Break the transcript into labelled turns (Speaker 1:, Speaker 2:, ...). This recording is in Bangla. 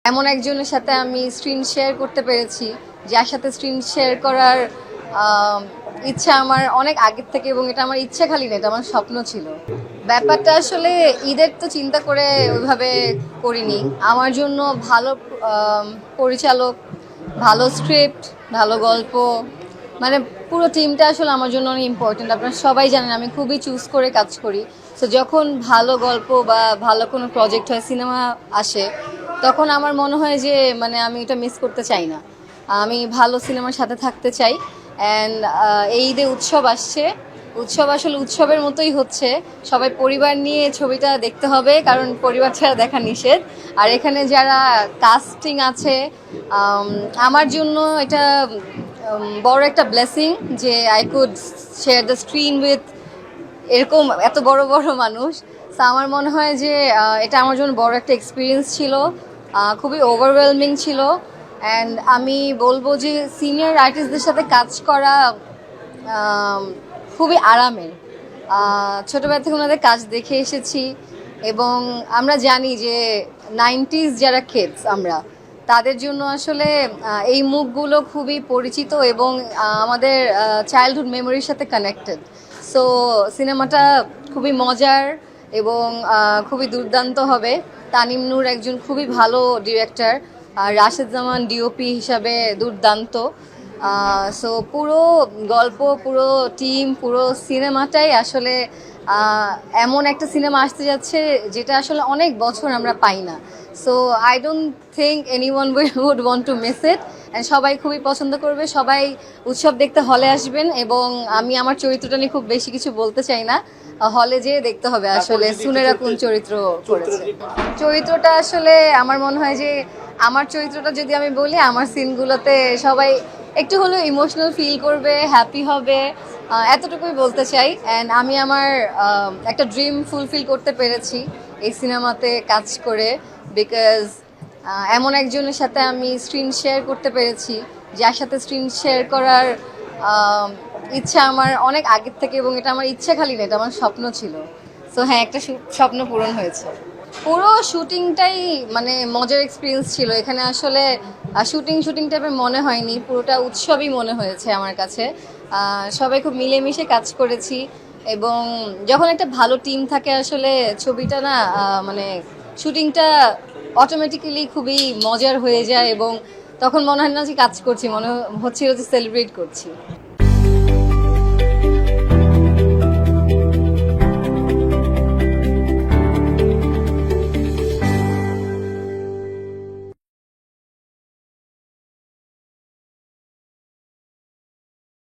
Speaker 1: এমন একজনের সাথে আমি স্ক্রিন শেয়ার করতে পেরেছি, যার সাথে স্ক্রিন শেয়ার করার আহ, ইচ্ছা আমার অনেক আগের থেকে, এবং এটা আমার ইচ্ছা খালি না, এটা আমার স্বপ্ন ছিল। ব্যাপারটা আসলে ঈদের তো চিন্তা করে ওইভাবে করিনি। আমার জন্য ভালো পরিচালক, ভালো স্ক্রিপ্ট, ভালো গল্প, মানে পুরো টিমটা আসলে আমার জন্য অনেক ইম্পর্টেন্ট। আপনারা সবাই জানেন আমি খুবই চুজ করে কাজ করি। তো যখন ভালো গল্প বা ভালো কোনো প্রজেক্ট হয়, সিনেমা আসে, তখন আমার মনে হয় যে মানে আমি এটা মিস করতে চাই না। আমি ভালো সিনেমার সাথে থাকতে চাই। অ্যান্ড এই ঈদে উৎসব আসছে। উৎসব আসলে উৎসবের মতোই হচ্ছে। সবাই পরিবার নিয়ে ছবিটা দেখতে হবে, কারণ পরিবার ছাড়া দেখা নিষেধ। আর এখানে যারা কাস্টিং আছে, আম, আমার জন্য এটা বড় একটা ব্লেসিং যে I could share the screen with এরকম এত বড় বড় মানুষ। তো আমার মনে হয় যে এটা আমার জন্য বড় একটা এক্সপিরিয়েন্স ছিল, খুবই ওভারওয়েলমিং ছিল। অ্যান্ড আমি বলবো যে সিনিয়র আর্টিস্টদের সাথে কাজ করা আম, খুবই আরামের। ছোটোবেলা থেকে ওনাদের কাজ দেখে এসেছি, এবং আমরা জানি যে 90s যারা কিডস আমরা, তাদের জন্য আসলে এই মুখগুলো খুবই পরিচিত এবং আমাদের চাইল্ডহুড মেমোরির সাথে কানেক্টেড। সো সিনেমাটা খুবই মজার এবং খুবই দুর্দান্ত হবে। তানিম নূর একজন খুবই ভালো ডিরেক্টর, আর রাশেদ জামান ডিওপি হিসাবে দুর্দান্ত। সো পুরো গল্প, পুরো টিম, পুরো সিনেমাটাই আসলে এমন একটা সিনেমা আসতে যাচ্ছে যেটা আসলে অনেক বছর আমরা পাই না। So I don't think anyone would want to miss it. And সবাই খুবই পছন্দ করবে, সবাই উৎসব দেখতে হলে আসবেন। এবং আমি আমার চরিত্রটা নিয়ে খুব বেশি কিছু বলতে চাই না, হলে যেয়ে দেখতে হবে আসলে সুনেরা কোন চরিত্র করেছে। চরিত্রটা আসলে আমার মনে হয় যে আমার চরিত্রটা যদি আমি বলি, আমার সিনগুলোতে সবাই একটু হলেও ইমোশনাল ফিল করবে, হ্যাপি হবে, এতটুকুই বলতে চাই। অ্যান্ড আমি আমার একটা ড্রিম ফুলফিল করতে পেরেছি এই সিনেমাতে কাজ করে, বিকজ এমন একজনের সাথে আমি স্ক্রিন শেয়ার করতে পেরেছি, যার সাথে স্ক্রিন শেয়ার করার আহ, ইচ্ছা আমার অনেক আগের থেকে, এবং এটা আমার ইচ্ছা খালি না, এটা আমার স্বপ্ন ছিল। সো হ্যাঁ, একটা স্বপ্ন পূরণ হয়েছে। পুরো শুটিংটাই মানে মজার এক্সপিরিয়েন্স ছিল। এখানে আসলে শুটিং শুটিং টাইপের মনে হয়নি, পুরোটা উৎসবই মনে হয়েছে আমার কাছে। সবাই খুব মিলেমিশে কাজ করেছি, এবং যখন একটা ভালো টিম থাকে আসলে ছবিটা না মানে শুটিংটা অটোমেটিক্যালি খুবই মজার হয়ে যায়, এবং তখন মনে হয় না যে কাজ করছি, মনে হচ্ছিল যে সেলিব্রেট করছি।